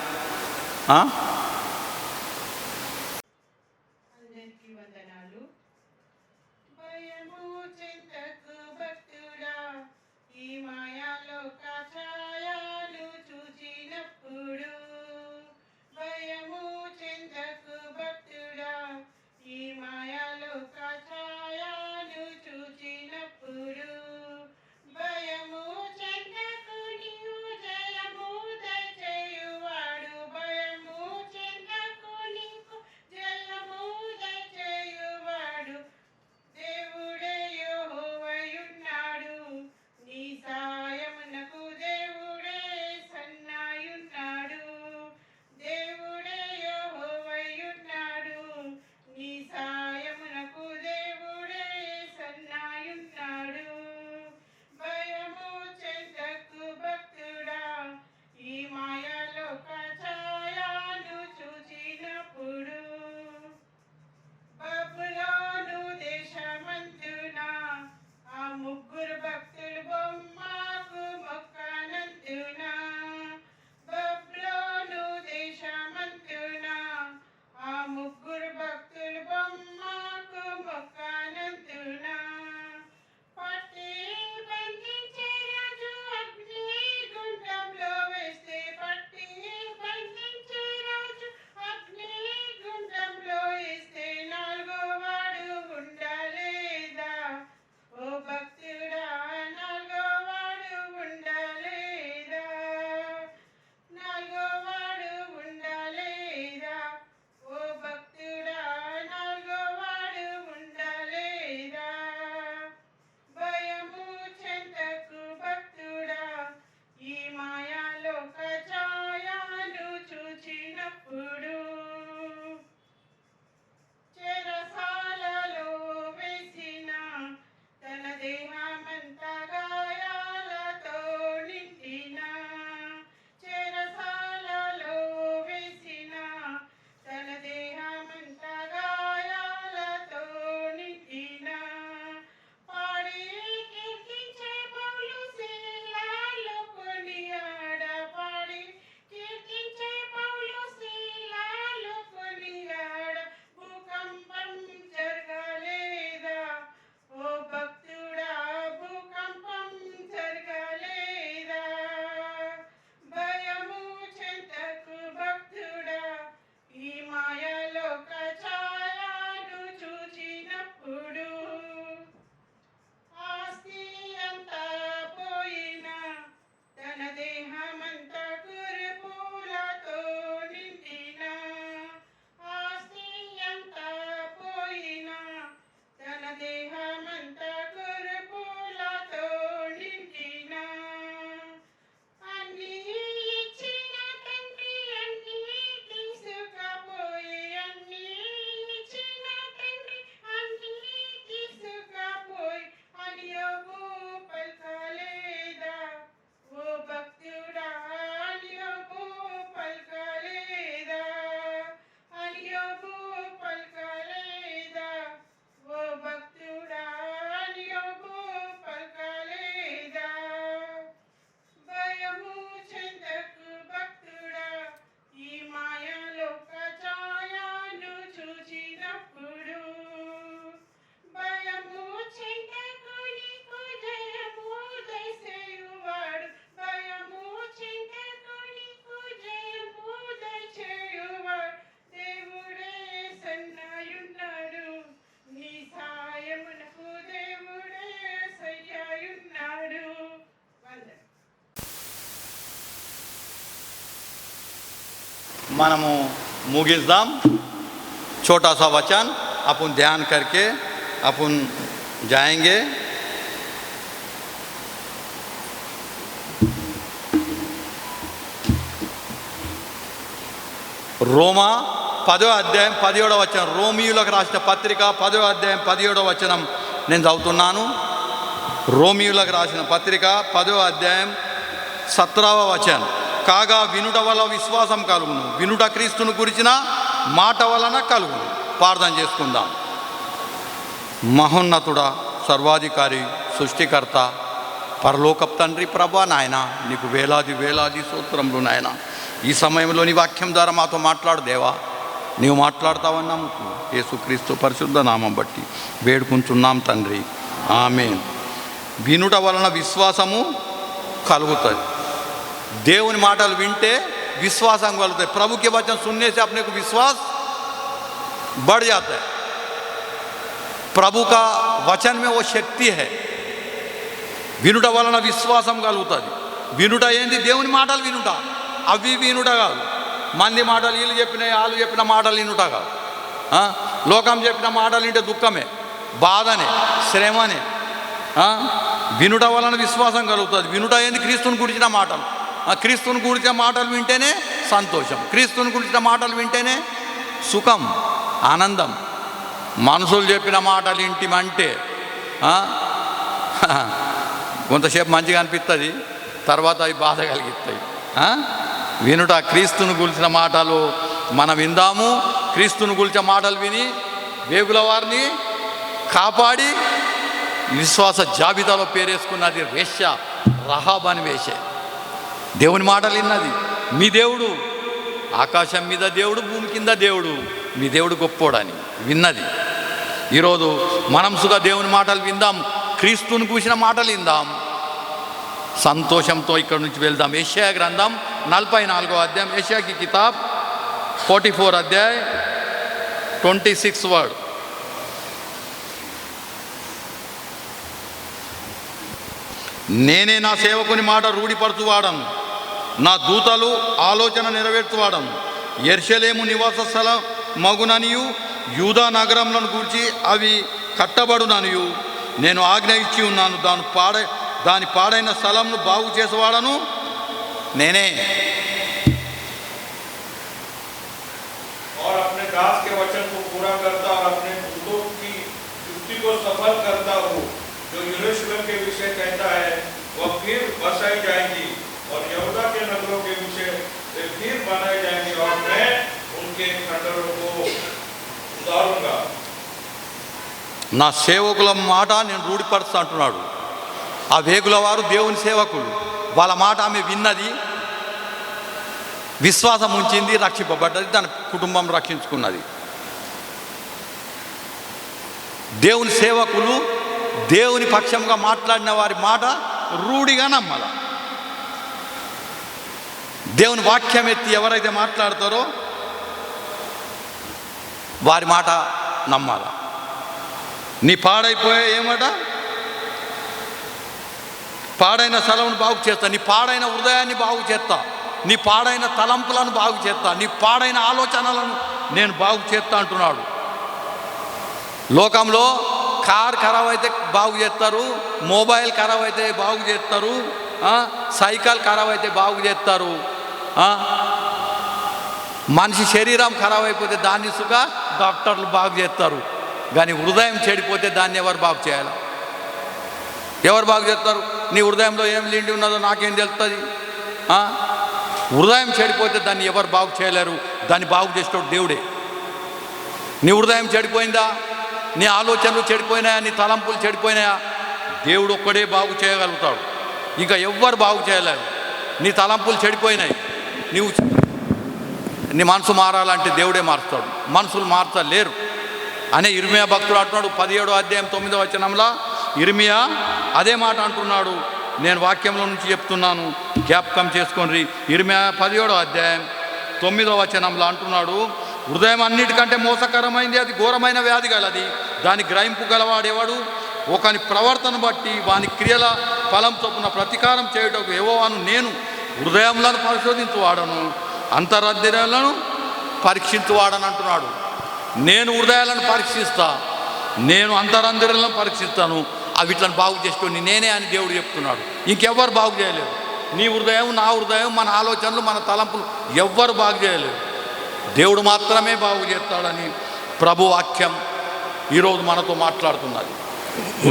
మనము मुगिस्दाम। छोटा सा वचन अपन ध्यान करके अपन जाएंगे। రోమా 10వ అధ్యాయం 17వ వచనం, రోమియులకు రాసిన పత్రిక 10వ అధ్యాయం 17వ వచనం నేను చదువుతున్నాను. రోమియులకు రాసిన పత్రిక 10వ అధ్యాయం 17వ వచనం, కాగా వినుట వల్ల విశ్వాసం కలుగును, వినుట క్రీస్తును గురించిన మాట వలన కలుగును. ప్రార్థన చేసుకుందాం. మహోన్నతుడా, సర్వాధికారి, సృష్టికర్త, పరలోకపు తండ్రి, ప్రభా నాయన, నీకు వేలాది వేలాది స్తోత్రములు నాయన. ఈ సమయంలో నీ వాక్యం ద్వారా మాతో మాట్లాడు దేవా. నీవు మాట్లాడతావని నమ్ముతూ యేసుక్రీస్తు పరిశుద్ధ నామం బట్టి వేడుకుంటున్నాం తండ్రి, ఆమేన్. వినుట వలన విశ్వాసము కలుగుతుంది. దేవుని మాటలు వింటే विश्वास कलते, प्रभु के वचन सुनने से अपने को विश्वास बढ़ जाता है। प्रभु का वचन में वो शक्ति है। వినుట వలన విశ్వాసం కలుగుతుంది. వినుట ఏంది? దేవుని మాటలు వినుట. అవి వినుట కాదు, మంది మాటలు, వీళ్ళు చెప్పిన వాళ్ళు చెప్పిన మాటలు వినుట కాదు. లోకం చెప్పిన మాటలు వింటే దుఃఖమే, బాధనే, శ్రమనే. వినుట వలన విశ్వాసం కలుగుతుంది. వినుట ఏంది? క్రీస్తుని గురించిన మాటలు. క్రీస్తుని గురించిన మాటలు వింటేనే సంతోషం, క్రీస్తుని గురించిన మాటలు వింటేనే సుఖం, ఆనందం. మనుషులు చెప్పిన మాటలు వింటిమంటే కొంతసేపు మంచిగా అనిపిస్తుంది, తర్వాత అవి బాధ కలిగిస్తాయి. వినుట, క్రీస్తుని గురించిన మాటలు మనం విందాము. క్రీస్తుని గురించిన మాటలు విని వేగుల వారిని కాపాడి విశ్వాస జాబితాలో పేరేసుకున్నది వేశ్య, రహాబ్ అని వేశ్య. దేవుని మాటలు విన్నది. మీ దేవుడు ఆకాశం మీద దేవుడు, భూమి కింద దేవుడు, మీ దేవుడు గొప్పోడని విన్నది. ఈరోజు మనసుగా దేవుని మాటలు విందాం, క్రీస్తుని కూర్చిన మాటలు విందాం, సంతోషంతో ఇక్కడి నుంచి వెళ్దాం. యెషయా గ్రంథం 44వ అధ్యాయం, యెషయా की किताब 44 अध्याय 26 वर्ड. నేనే నా సేవకుని మాట రూఢిపరచువాడను, నా దూతలు ఆలోచన నెరవేర్చువాడను. యెరూషలేము నివాస స్థలం మగుననియు, యూదా నగరములను గూర్చి అవి కట్టబడుననియు నేను ఆజ్ఞ ఇచ్చి ఉన్నాను. దాని పాడైన స్థలంను బాగు చేసేవాడను నేనే. और अपने दास के वचन को पूरा करता और अपने दूतों की युक्ति को सफल करता हूँ। जो यरूशलेम के विषय कहता है वह फिर बसाई जाएगी और यहूदा के नगरों के विषय वे फिर बनाए जाएंगे और मैं उनके खंडरों को उतारूंगा. నా సేవకుల మాట నేను రూఢిపరుస్తా అంటున్నాడు. ఆ వేగుల వారు దేవుని సేవకులు. వాళ్ళ మాట ఆమె విన్నది, విశ్వాసం ఉంచింది, రక్షింపబడ్డది, తన కుటుంబం రక్షించుకున్నది. దేవుని సేవకులు దేవుని పక్షంగా మాట్లాడిన వారి మాట రూఢిగా నమ్మాల. దేవుని వాక్యం ఎత్తి ఎవరైతే మాట్లాడతారో వారి మాట నమ్మాల. నీ పాడైపోయే ఏమాట? పాడైన స్థలం బాగు చేస్తా, నీ పాడైన హృదయాన్ని బాగు చేస్తా, నీ పాడైన తలంపులను బాగు చేస్తా, నీ పాడైన ఆలోచనలను నేను బాగు చేస్తా అంటున్నాడు. లోకంలో కార్ ఖరాబ్ అయితే బాగు చేస్తారు, మొబైల్ ఖరాబ్ అయితే బాగు చేస్తారు, సైకిల్ ఖరాబ్ అయితే బాగు చేస్తారు, మనిషి శరీరం ఖరాబ్ అయిపోతే దాన్ని సుఖ డాక్టర్లు బాగు చేస్తారు. కానీ హృదయం చెడిపోతే దాన్ని ఎవరు బాగు చేయాలి? ఎవరు బాగు చేస్తారు? నీ హృదయంలో ఏం నిండి ఉన్నదో నాకేం తెలుస్తుంది? హృదయం చెడిపోతే దాన్ని ఎవరు బాగు చేయలేరు. దాన్ని బాగు చేసేటోడు దేవుడే. నీ హృదయం చెడిపోయిందా? నీ ఆలోచనలు చెడిపోయినాయా? నీ తలంపులు చెడిపోయినాయా? దేవుడు ఒక్కడే బాగు చేయగలుగుతాడు, ఇంకా ఎవ్వరు బాగు చేయలేరు. నీ తలంపులు చెడిపోయినాయి, నీ మనసు మారాలంటే దేవుడే మారుస్తాడు, మనుషులు మార్చలేరు అనే ఇర్మియా భక్తుడు అంటున్నాడు. 17వ అధ్యాయం 9వ వచనంలో ఇర్మియా అదే మాట అంటున్నాడు. నేను వాక్యంలో నుంచి చెప్తున్నాను, జ్ఞాపకం చేసుకోండి. ఇర్మియా 17వ అధ్యాయం 9వ వచనంలో అంటున్నాడు, హృదయం అన్నిటికంటే మోసకరమైంది, అది ఘోరమైన వ్యాధి గలది, దాని గ్రహింపు గలవాడేవాడు? ఒకని ప్రవర్తన బట్టి వాని క్రియల ఫలం చొప్పున ప్రతీకారం చేయుటకు యెహోవాను నేను హృదయములను పరిశోధించువాడను, అంతరంధ్రాలను పరీక్షించువాడని అంటున్నాడు. నేను హృదయాలను పరీక్షిస్తా, నేను అంతరంతరాలను పరీక్షిస్తాను, అవిట్లను బాగు చేసుకొని నేనే అని దేవుడు చెప్తున్నాడు. ఇంకెవ్వరు బాగు చేయలేరు. నీ హృదయం, నా హృదయం, మన ఆలోచనలు, మన తలంపులు ఎవ్వరు బాగు చేయలేరు. దేవుడు మాత్రమే బాగు చేస్తాడని ప్రభు వాక్యం ఈరోజు మనతో మాట్లాడుతున్నది.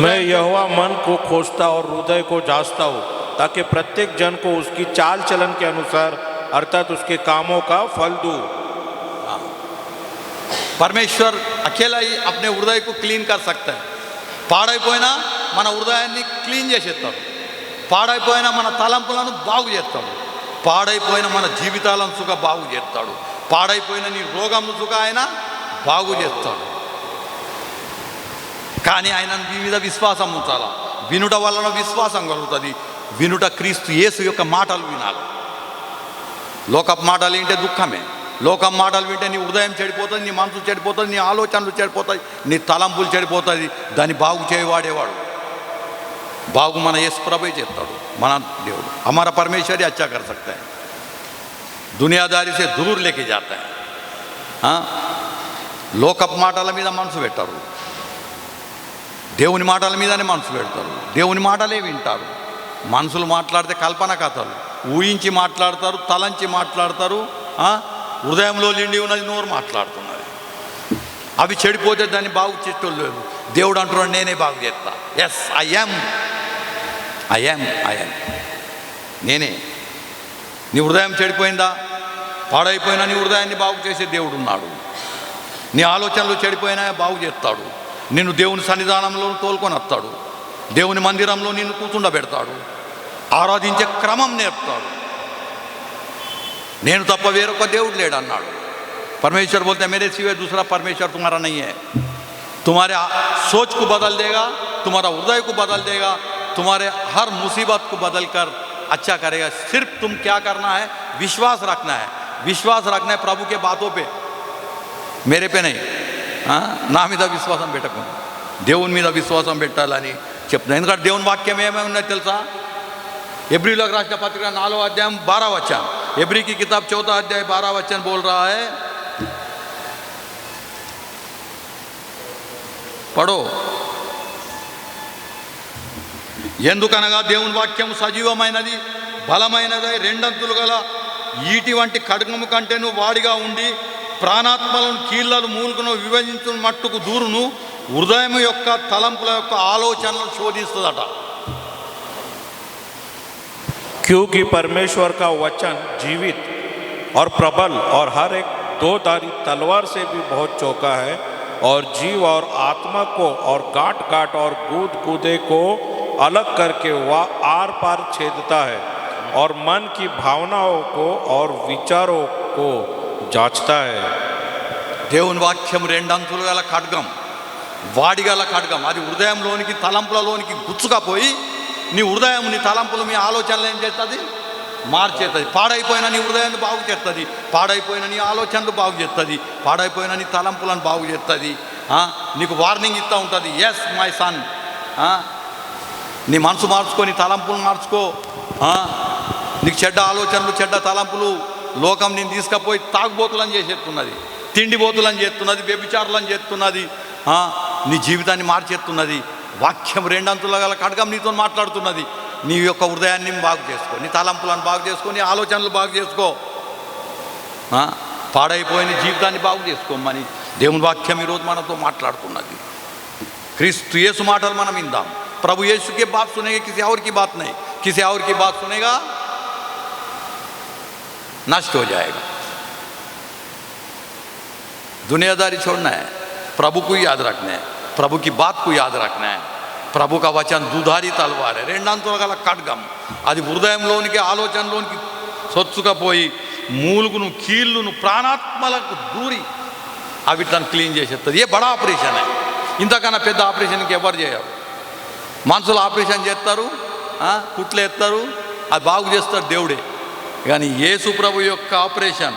मैं यहोवा मन को खोजता और हृदय को जांचता हूँ, ताकि प्रत्येक जन को उसकी चाल चलन के अनुसार अर्थात उसके कामों का फल दूँ. परमेश्वर अकेला ही अपने हृदय को क्लीन कर सकता है. పాడైపోయినా మన హృదయాన్ని క్లీన్ చేసేస్తాడు. పాడైపోయిన మన తలంపులను బాగు చేస్తాడు. పాడైపోయిన మన జీవితాలను సుఖ బాగు చేస్తాడు. పాడైపోయిన నీ రోగము సుఖ ఆయన బాగు చేస్తాడు. కానీ ఆయన నీ మీద విశ్వాసం ఉంచాలా. వినుట వలన విశ్వాసం కలుగుతుంది. వినుట క్రీస్తు యేసు యొక్క మాటలు వినాలి. లోకపు మాటలు వింటే దుఃఖమే. లోకం మాటలు వింటే నీ హృదయం చెడిపోతుంది, నీ మనసు చెడిపోతుంది, నీ ఆలోచనలు చెడిపోతాయి, నీ తలంపులు చెడిపోతుంది. దాన్ని బాగు చేయవాడేవాడు బాగు మన యేసు ప్రభువే చేస్తాడు. మన దేవుడు हमारा परमेश्वर ही अच्छा कर सकता है. दुनियादारी से दूर लेके जाता है. లోకపు మాటల మీద మనసు పెట్టరు, దేవుని మాటల మీదనే మనసు పెడతారు. దేవుని మాటలే వింటారు. మనుషులు మాట్లాడితే కల్పన కథలు ఊహించి మాట్లాడతారు, తలంచి మాట్లాడతారు. హృదయంలో నిండి ఉన్నది నోరు మాట్లాడుతున్నది. అవి చెడిపోతే దాన్ని బాగు చేసేటోళ్ళు లేదు. దేవుడు అంటున్నాడు నేనే బాగు చేస్తా. ఎస్ ఐ యామ్ నేనే. నీ హృదయం చెడిపోయిందా, పాడైపోయినా నీ హృదయాన్ని బాగు చేసే దేవుడు ఉన్నాడు. నీ ఆలోచనలు చెడిపోయినా బాగు చేస్తాడు. నిన్ను దేవుని సన్నిధానంలో తోలుకొని వస్తాడు. దేవుని మందిరంలో నిన్ను కూర్చుండబెడతాడు. ఆరాధించే క్రమం నేర్పుతాడు. నేను తప్ప వేరొక దేవుడు లేడు అన్నాడు. परमेश्वर बोलते हैं मेरे सिवाय दूसरा परमेश्वर तुम्हारा नहीं है. तुम्हारे सोच को बदल देगा, तुम्हारा हृदय को बदल देगा, तुम्हारे हर मुसीबत को बदल कर अच्छा करेगा. सिर्फ तुम क्या करना है, विश्वास रखना है. विश्वास रखना है प्रभु के बातों पे, मेरे पे नहीं. నా మీద విశ్వాసం పెట్టకు, దేవుని మీద విశ్వాసం పెట్టాలని చెప్తున్నా. ఎందుకంటే దేవుని వాక్యం ఏమేమి ఉన్నాయో తెలుసా? ఎబ్రీలకు రాసిన పత్రిక 4వ అధ్యాయం 12వ వచనం. ఎబ్రీ की किताब 4th अध्याय 12 वचन बोल रहा है. పడో. ఎందుకనగా దేవుని వాక్యం సజీవమైనది, బలమైనది, రెండంతులు గల ఈటి వంటి ఖడ్గము కంటేను వాడిగా ఉండి ప్రాణాత్మలను కీళ్ళను మూలుగును విభజించిన మట్టుకు దూరును, హృదయం యొక్క తలంపుల యొక్క ఆలోచనలను శోధిస్తుందట. क्योंकि परमेश्वर का वचन जीवित और प्रबल और हर एक दो धारी तलवार से भी बहुत चौका है और जीव और आत्मा को और गांठ गांठ और गूद गूदे को अलग करके वह आर पार छेदता है और मन की भावनाओं को और विचारों को जांचता है. దేవుని వాక్యం రెండంతులు గల ఖడ్గం, వాడిగల ఖడ్గం. అది హృదయంలోనికి తలంపులలోనికి గుచ్చుకపోయి నీ హృదయం, నీ తలంపులు, మీ ఆలోచనలు ఏం చేస్తుంది? మార్చేస్తుంది. పాడైపోయిన నీ హృదయాన్ని బాగు చేస్తుంది, పాడైపోయిన నీ ఆలోచనలు బాగు చేస్తుంది, పాడైపోయిన నీ తలంపులను బాగు చేస్తుంది. నీకు వార్నింగ్ ఇస్తూ ఉంటుంది. ఎస్ మై సన్, నీ మనసు మార్చుకో, నీ తలంపులు మార్చుకో. నీకు చెడ్డ ఆలోచనలు, చెడ్డ తలంపులు లోకం నేను తీసుకపోయి తాగుబోతులని చేసేస్తున్నది, తిండిబోతులని చేస్తున్నది, వ్యభిచారులను చేస్తున్నది, నీ జీవితాన్ని మార్చేస్తున్నది. వాక్యం రెండంతుల గల ఖడ్గం నీతో మాట్లాడుతున్నది. నీ యొక్క హృదయాన్ని బాగు చేసుకో, నీ తలంపులను బాగు చేసుకో, నీ ఆలోచనలు బాగు చేసుకో, పాడైపోయిన జీవితాన్ని బాగు చేసుకోమని దేవుని వాక్యం ఈరోజు మనతో మాట్లాడుతున్నది. క్రీస్తు యేసు మాటలు మనం విందాం. प्रभु यीशु की बात सुनेगा, किसी और की बात नहीं. किसी और की बात सुनेगा नष्ट हो जाएगा. दुनियादारी छोड़ना है, प्रभु को याद रखना है, प्रभु की बात को याद रखना है. ప్రభు का वचन दुधारी तलवार है, రెండంతుల గల ఖడ్గం. అది హృదయంలోనికి, ఆలోచనలోనికి సొచ్చుకపోయి మూలుగును, కీళ్ళును, ప్రాణాత్మలకు దూరి అవిట్లను క్లీన్ చేసేస్తుంది. ఏ బడా ఆపరేషన్ है. ఇంతకన్నా పెద్ద ఆపరేషన్కి ఎవరు చేయరు. మనుషులు ఆపరేషన్ చేస్తారు, కుట్లు ఎత్తారు, అది బాగు చేస్తారు దేవుడే. కానీ యేసు ప్రభు యొక్క ఆపరేషన్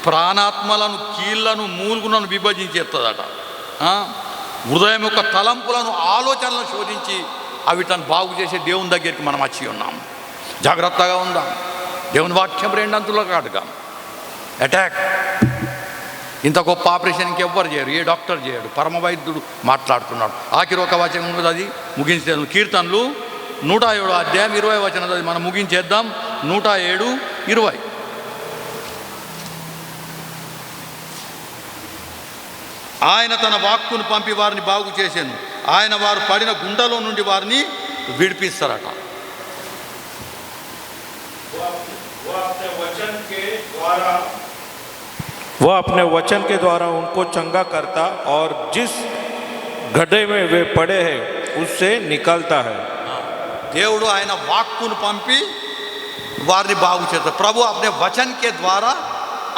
ప్రాణాత్మలను, కీళ్లను, మూలుగులను విభజించేస్తుందట. హృదయం యొక్క తలంపులను, ఆలోచనలను శోధించి అవిటను బాగు చేసే దేవుని దగ్గరికి మనం వచ్చి ఉన్నాం. జాగ్రత్తగా ఉందాం. దేవుని వాక్యం రెండంతులుగా అడగాం. అటాక్ ఇంత గొప్ప ఆపరేషన్ ఇంకెవ్వరు చేయరు, ఏ డాక్టర్ చేయడు, పరమ వైద్యుడు మాట్లాడుతున్నాడు. ఆఖరి ఒక వచనం ఉన్నది, అది ముగించే కీర్తనలు 107 అధ్యాయం 20 వచనం, అది మనం ముగించేద్దాం. 107:20. ఆయన తన వాక్కును పంపి వారిని బాగు చేశాను, ఆయన వారు పడిన గుండెలో నుండి వారిని విడిపిస్తారట. वो अपने वचन के द्वारा उनको चंगा करता और जिस गड्ढे में वे पड़े हैं उससे निकलता है. దేవుడు ఆయన వాక్కును పంపి వారిని బాగు చేస్తారు. ప్రభు अपने वचन के द्वारा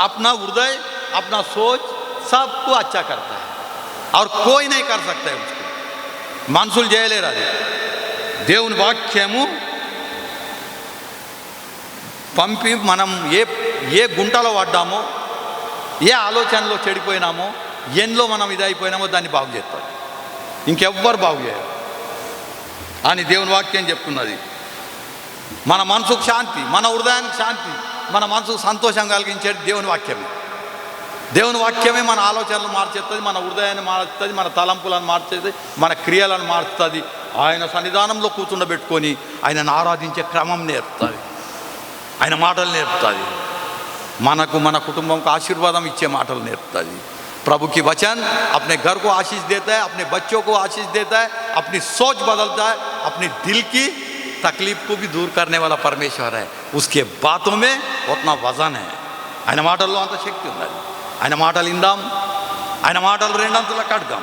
अपना हृदय, अपना सोच सबको अच्छा करता है और कोई नहीं कर सकता है उसको. మనుషులు చేయలేరు. అది దేవుని వాక్యము పంపి మనం ఏ గుంటలో పడ్డామో, ఏ ఆలోచనలో చెడిపోయినామో, ఎన్లో మనం ఇదైపోయినామో దాన్ని బాగు చేస్తాడు. ఇంకెవ్వరు బాగు చేయరు అని దేవుని వాక్యం చెప్తున్నది. మన మనసుకు శాంతి, మన హృదయానికి శాంతి, మన మనసుకు సంతోషం కలిగించేది దేవుని వాక్యమే. దేవుని వాక్యమే మన ఆలోచనలు మార్చేస్తుంది, మన హృదయాన్ని మార్చుతుంది, మన తలంపులను మార్చేది, మన క్రియలను మార్చుతుంది. ఆయన సన్నిధానంలో కూర్చుండబెట్టుకొని ఆయనను ఆరాధించే క్రమం నేర్పుతుంది, ఆయన మాటలు నేర్పుతుంది, మనకు మన కుటుంబంకు ఆశీర్వాదం ఇచ్చే మాటలు నేర్పుతుంది. प्रभु की वचन अपने घर को आशीष देता है, अपने बच्चों को आशीष देता है, अपनी सोच बदलता है, अपने दिल की तकलीफ को भी दूर करने वाला परमेश्वर है. उसके बातों में उतना वजन है. ఆయన మాటల్లో అంత శక్తి ఉన్నది. ఆయన మాటలు ఇందాం, ఆయన మాటలు రెండంతలా కడదాం.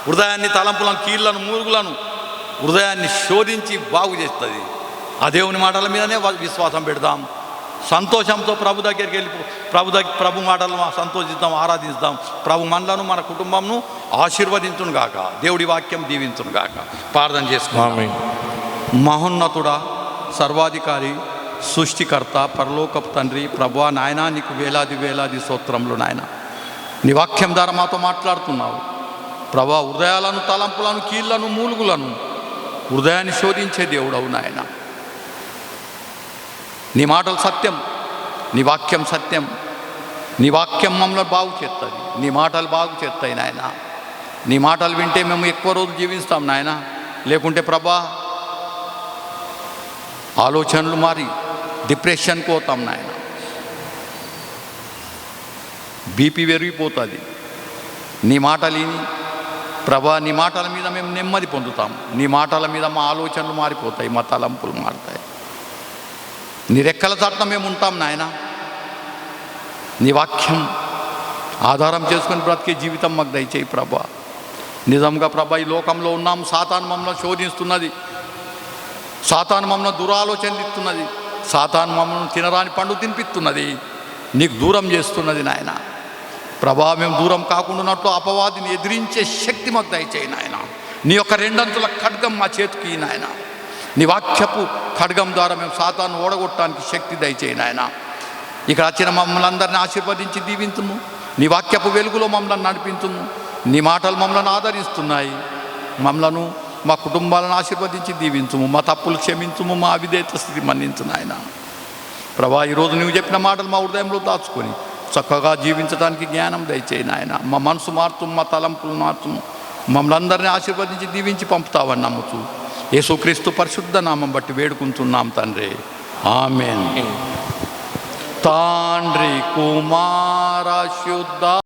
హృదయాన్ని, తలంపులను, కీళ్లను, మూలుగులను, హృదయాన్ని శోధించి బాగు చేస్తుంది. ఆ దేవుని మాటల మీదనే విశ్వాసం పెడదాం. సంతోషంతో ప్రభు దగ్గరికి వెళ్ళి ప్రభు మాటలను సంతోషిద్దాం, ఆరాధిస్తాం. ప్రభు మనలను, మన కుటుంబంను ఆశీర్వదించును గాక. దేవుడి వాక్యం దీవించును గాక. ప్రార్థన చేసుకుందాం. మహోన్నతుడా, సర్వాధికారి, సృష్టికర్త, పరలోకపు తండ్రి, ప్రభువా నాయనా, నీకు వేలాది వేలాది స్తోత్రములు నాయన. నీ వాక్యం ద్వారా మాతో మాట్లాడుతున్నావు ప్రభువా. హృదయాలను, తలంపులను, కీళ్లను, మూలుగులను, హృదయాన్ని శోధించే దేవుడవు నాయన. నీ మాటలు సత్యం, నీ వాక్యం సత్యం. నీ వాక్యం మమ్మల్ని బాగు చేస్తుంది, నీ మాటలు బాగు చేస్తాయి నాయన. నీ మాటలు వింటే మేము ఎక్కువ రోజులు జీవిస్తాం నాయన. లేకుంటే ప్రభా ఆలోచనలు మారి డిప్రెషన్కి పోతాం నాయన. బీపీ పెరిగిపోతుంది. నీ మాటలు విని ప్రభా, నీ మాటల మీద మేము నెమ్మది పొందుతాం. నీ మాటల మీద మా ఆలోచనలు మారిపోతాయి, మా తలంపులు మారుతాయి. నీ రెక్కల చాటున మేము ఉంటాం నాయన. నీ వాక్యం ఆధారం చేసుకొని బ్రతికే జీవితం మాకు దయచేయి ప్రభా. నిజంగా ప్రభా, ఈ లోకంలో ఉన్నాం, సాతాను మమ్మల్ని శోధిస్తున్నది, సాతాను మమ్మల్ని దురాలోచనలు ఇస్తున్నది, సాతాను మమ్మల్ని తినరాని పండు తినిపిస్తున్నది, నీకు దూరం చేస్తున్నది నాయన. ప్రభా, మేము దూరం కాకుండా అపవాదిని ఎదిరించే శక్తి మాకు దయచేయి నాయన. నీ యొక్క రెండంతుల ఖడ్గం మా చేతికి నాయన. నీ వాక్యపు ఖడ్గం ద్వారా మేము సాతాను ఓడగొట్టడానికి శక్తి దయచేయి నాయన. ఇక్కడ వచ్చిన మమ్మల్ని అందరినీ ఆశీర్వదించి దీవించుము. నీ వాక్యపు వెలుగులో మమ్మల్ని నడిపించుము. నీ మాటలు మమ్మల్ని ఆదరిస్తున్నాయి. మమ్మలను, మా కుటుంబాలను ఆశీర్వదించి దీవించుము. మా తప్పులు క్షమించుము, మా అవిధేయత స్థితి మన్నించు నాయన. ప్రభా, ఈరోజు నువ్వు చెప్పిన మాటలు మా హృదయంలో దాచుకొని చక్కగా జీవించడానికి జ్ఞానం దయచేయి నాయన. మా మనసు మార్చుము, మా తలంపులు మార్చుము. మమ్మల్ని అందరినీ ఆశీర్వదించి దీవించి పంపుతావని నమ్ముతూ యేసుక్రీస్తు పరిశుద్ధ నామం బట్టి వేడుకుంటున్నాం తండ్రి, ఆమేన్. తండ్రి, కుమార, శుద్ధ